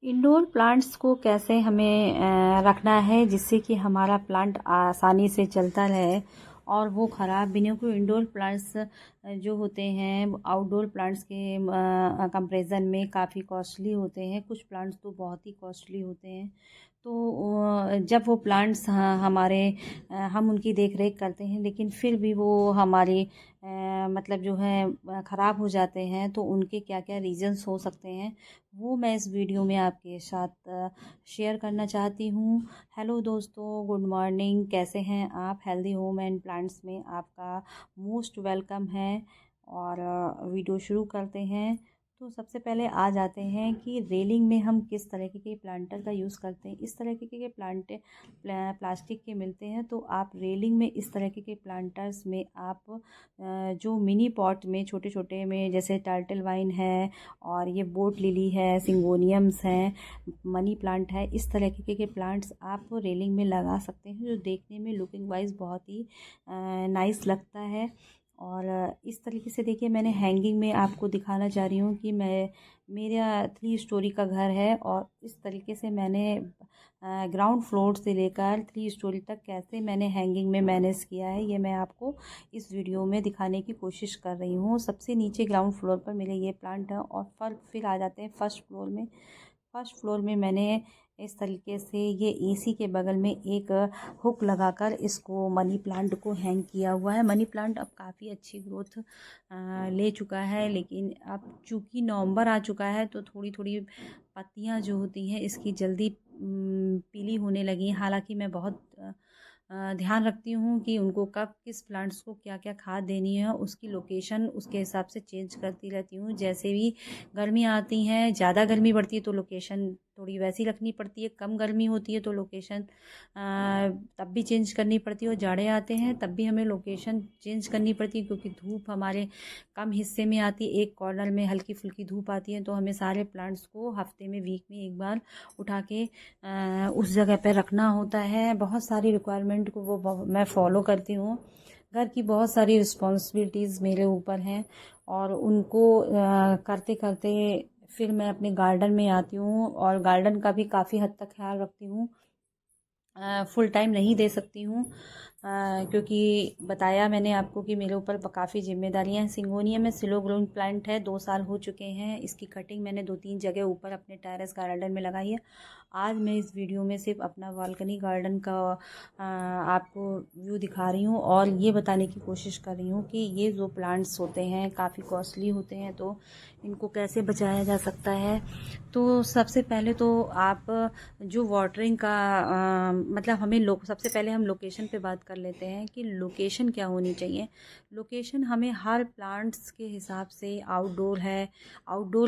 Indoor plants को कैसे हमें रखना है जिससे कि हमारा प्लांट आसानी से चलता रहे और वो ख़राब भी नहीं हो। क्योंकि इंडोर प्लांट्स जो होते हैं आउटडोर प्लांट्स के कंपैरिजन में काफ़ी कॉस्टली होते हैं। कुछ प्लांट्स तो बहुत ही कॉस्टली होते हैं। तो जब वो प्लांट्स हमारे हम उनकी देख रेख करते हैं लेकिन फिर भी वो हमारे मतलब जो है ख़राब हो जाते हैं, तो उनके क्या क्या रीज़न्स हो सकते हैं वो मैं इस वीडियो में आपके साथ शेयर करना चाहती हूँ। हेलो दोस्तों, गुड मॉर्निंग। कैसे हैं आप? हेल्दी होम एंड प्लांट्स में आपका मोस्ट वेलकम है। और वीडियो शुरू करते हैं। तो सबसे पहले आ जाते हैं कि रेलिंग में हम किस तरीके के प्लांटर का यूज़ करते हैं। इस तरीके के प्लास्टिक के मिलते हैं, तो आप रेलिंग में इस तरीके के प्लांटर्स में आप जो मिनी पॉट में छोटे छोटे में, जैसे टर्टल वाइन है और ये बोट लिली है, सिंगोनियम्स हैं, मनी प्लांट है, इस तरीके के प्लांट्स आप रेलिंग में लगा सकते हैं, जो देखने में लुकिंग वाइज बहुत ही नाइस लगता है। और इस तरीके से देखिए, मैंने हैंगिंग में आपको दिखाना चाह रही हूँ कि मेरा 3 स्टोरी का घर है और इस तरीके से मैंने ग्राउंड फ्लोर से लेकर 3 स्टोरी तक कैसे मैंने हैंगिंग में मैनेज किया है, ये मैं आपको इस वीडियो में दिखाने की कोशिश कर रही हूँ। सबसे नीचे ग्राउंड फ्लोर पर मेरे ये प्लांट है और फिर आ जाते हैं फर्स्ट फ्लोर में। फर्स्ट फ्लोर में मैंने इस तरीके से ये एसी के बगल में एक हुक लगाकर इसको मनी प्लांट को हैंग किया हुआ है। मनी प्लांट अब काफ़ी अच्छी ग्रोथ ले चुका है, लेकिन अब चूँकि नवंबर आ चुका है तो थोड़ी थोड़ी पत्तियां जो होती हैं इसकी जल्दी पीली होने लगी। हालांकि मैं बहुत ध्यान रखती हूँ कि उनको कब किस प्लांट्स को क्या क्या खाद देनी है, उसकी लोकेशन उसके हिसाब से चेंज करती रहती हूँ। जैसे भी गर्मियाँ आती हैं, ज़्यादा गर्मी बढ़ती है तो लोकेशन थोड़ी वैसी रखनी पड़ती है, कम गर्मी होती है तो लोकेशन तब भी चेंज करनी पड़ती है, और जाड़े आते हैं तब भी हमें लोकेशन चेंज करनी पड़ती है, क्योंकि धूप हमारे कम हिस्से में आती है, एक कॉर्नर में हल्की फुल्की धूप आती है, तो हमें सारे प्लांट्स को हफ्ते में, वीक में एक बार उठा के उस जगह पर रखना होता है। बहुत सारी रिक्वायरमेंट को वो मैं फॉलो करती हूँ। घर की बहुत सारी रिस्पॉन्सिबिलिटीज़ मेरे ऊपर हैं और उनको करते करते फिर मैं अपने गार्डन में आती हूँ और गार्डन का भी काफ़ी हद तक ख्याल रखती हूँ। फुल टाइम नहीं दे सकती हूँ, क्योंकि बताया मैंने आपको कि मेरे ऊपर काफ़ी जिम्मेदारियाँ हैं। सिंगोनिया में स्लो ग्रोइंग प्लांट है, 2 साल हो चुके हैं। इसकी कटिंग मैंने 2-3 जगह ऊपर अपने टेरेस गार्डन में लगाई है। आज मैं इस वीडियो में सिर्फ अपना बालकनी गार्डन का आपको व्यू दिखा रही हूँ और ये बताने की कोशिश कर रही हूँ कि ये जो प्लांट्स होते हैं काफ़ी कॉस्टली होते हैं, तो इनको कैसे बचाया जा सकता है। तो सबसे पहले तो आप जो वाटरिंग का मतलब हमें सबसे पहले हम लोकेशन पे बात कर लेते हैं कि लोकेशन क्या होनी चाहिए। लोकेशन हमें हर प्लांट्स के हिसाब से, आउटडोर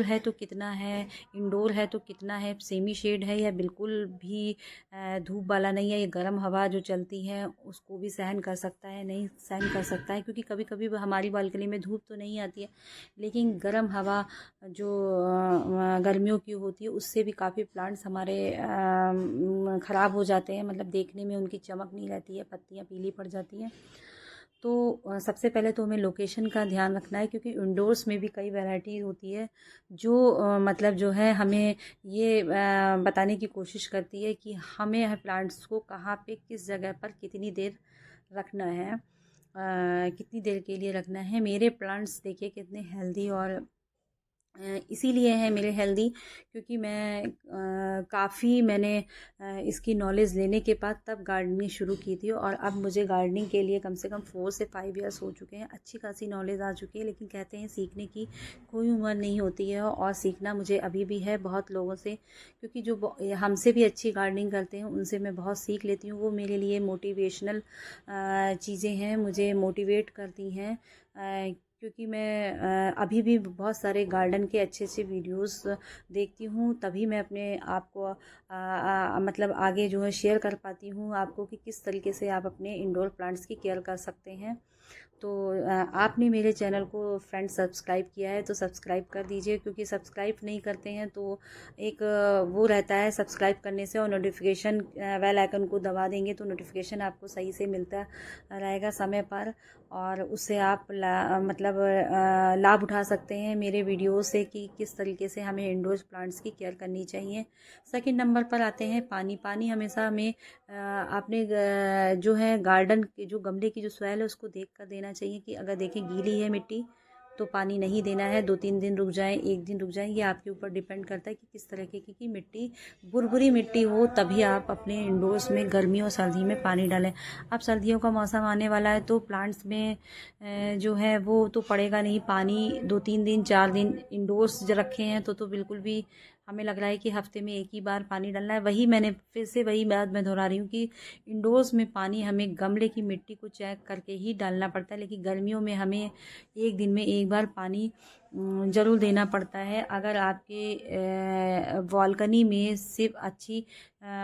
है तो कितना है, इंडोर है तो कितना है, सेमी शेड है या बिल्कुल भी धूप वाला नहीं है, ये गर्म हवा जो चलती है उसको भी सहन कर सकता है, नहीं सहन कर सकता है, क्योंकि कभी कभी हमारी बालकनी में धूप तो नहीं आती है लेकिन गर्म हवा जो गर्मियों की होती है उससे भी काफ़ी प्लांट्स हमारे ख़राब हो जाते हैं। मतलब देखने में उनकी चमक नहीं रहती है, पत्तियां पीली पड़ जाती हैं। तो सबसे पहले तो हमें लोकेशन का ध्यान रखना है, क्योंकि इंडोर्स में भी कई वैरायटी होती है जो मतलब जो है हमें ये बताने की कोशिश करती है कि हमें प्लांट्स को कहाँ पे किस जगह पर कितनी देर रखना है, कितनी देर के लिए रखना है। मेरे प्लांट्स देखिए कितने हेल्दी और इसीलिए है मेरे हेल्दी, क्योंकि मैं काफ़ी मैंने इसकी नॉलेज लेने के बाद तब गार्डनिंग शुरू की थी, और अब मुझे गार्डनिंग के लिए कम से कम 4 से 5 ईयर्स हो चुके हैं। अच्छी खासी नॉलेज आ चुकी है, लेकिन कहते हैं सीखने की कोई उम्र नहीं होती है, और सीखना मुझे अभी भी है बहुत लोगों से, क्योंकि जो हमसे भी अच्छी गार्डनिंग करते हैं उनसे मैं बहुत सीख लेती हूँ। वो मेरे लिए मोटिवेशनल चीज़ें हैं, मुझे मोटिवेट करती हैं, क्योंकि मैं अभी भी बहुत सारे गार्डन के अच्छे अच्छे वीडियोस देखती हूँ, तभी मैं अपने आप को मतलब आगे जो है शेयर कर पाती हूँ आपको कि किस तरीके से आप अपने इंडोर प्लांट्स की केयर कर सकते हैं। तो आपने मेरे चैनल को फ्रेंड सब्सक्राइब किया है तो सब्सक्राइब कर दीजिए, क्योंकि सब्सक्राइब नहीं करते हैं तो एक वो रहता है सब्सक्राइब करने से, और नोटिफिकेशन बेल आइकन को दबा देंगे तो नोटिफिकेशन आपको सही से मिलता रहेगा समय पर, और उससे आप मतलब लाभ उठा सकते हैं मेरे वीडियो से कि किस तरीके से हमें इंडोर्स प्लांट्स की केयर करनी चाहिए। सेकंड नंबर पर आते हैं पानी। पानी हमेशा हमें आपने जो है गार्डन के जो गमले की जो सॉइल है उसको देख कर देना चाहिए कि अगर देखें गीली है मिट्टी तो पानी नहीं देना है, 2-3 दिन रुक जाए, 1 दिन रुक जाए, ये आपके ऊपर डिपेंड करता है कि किस तरह की मिट्टी बुरबुरी मिट्टी हो, तभी आप अपने इंडोर्स में गर्मी और सर्दी में पानी डालें। अब सर्दियों का मौसम आने वाला है तो प्लांट्स में जो है वो तो पड़ेगा नहीं पानी, 2-3 दिन 4 दिन इंडोर्स जो रखे हैं तो बिल्कुल भी हमें लग रहा है कि हफ्ते में एक ही बार पानी डालना है। वही मैंने फिर से वही बात मैं दोहरा रही हूँ कि इंडोर्स में पानी हमें गमले की मिट्टी को चेक करके ही डालना पड़ता है, लेकिन गर्मियों में हमें 1 दिन में एक बार पानी ज़रूर देना पड़ता है। अगर आपके बालकनी में सिर्फ अच्छी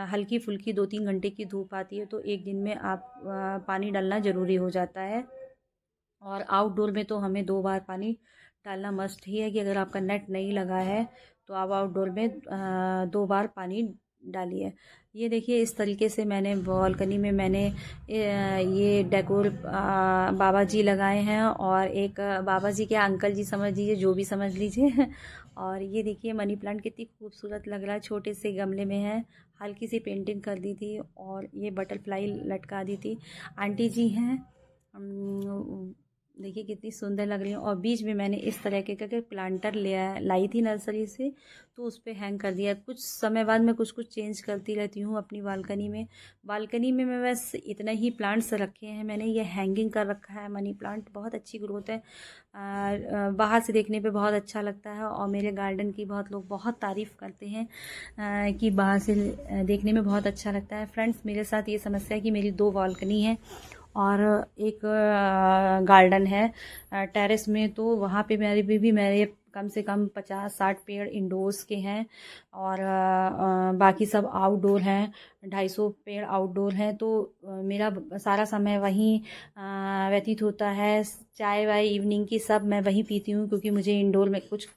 हल्की फुल्की 2-3 घंटे की धूप आती है तो 1 दिन में आप पानी डालना ज़रूरी हो जाता है। और आउटडोर में तो हमें 2 बार पानी डालना मस्ट ही है कि अगर आपका नेट नहीं लगा है तो आप आउटडोर में 2 बार पानी डालिए। ये देखिए इस तरीके से मैंने बालकनी में मैंने ये डेकोर बाबा जी लगाए हैं, और एक बाबा जी के अंकल जी समझ लीजिए, जो भी समझ लीजिए। और ये देखिए मनी प्लांट कितनी खूबसूरत लग रहा है, छोटे से गमले में है, हल्की सी पेंटिंग कर दी थी और ये बटरफ्लाई लटका दी थी। आंटी जी हैं, देखिए कितनी सुंदर लग रही है। और बीच में मैंने इस तरह के प्लांटर लाई थी नर्सरी से, तो उस पर हैंग कर दिया। कुछ समय बाद मैं कुछ कुछ चेंज करती रहती हूँ अपनी बालकनी में मैं बस इतना ही प्लांट्स रखे हैं मैंने। ये हैंगिंग कर रखा है मनी प्लांट, बहुत अच्छी ग्रोथ है, बाहर से देखने पे बहुत अच्छा लगता है, और मेरे गार्डन की बहुत लोग बहुत तारीफ़ करते हैं कि बाहर से देखने में बहुत अच्छा लगता है। फ्रेंड्स, मेरे साथ ये समस्या है कि मेरी 2 बालकनी है और एक गार्डन है टेरेस में, तो वहाँ पे मेरे कम से कम 50-60 पेड़ इंडोर्स के हैं, और बाकी सब आउटडोर हैं, 250 पेड़ आउटडोर हैं। तो मेरा सारा समय वहीं व्यतीत होता है। चाय वाय इवनिंग की सब मैं वहीं पीती हूँ, क्योंकि मुझे इंडोर में कुछ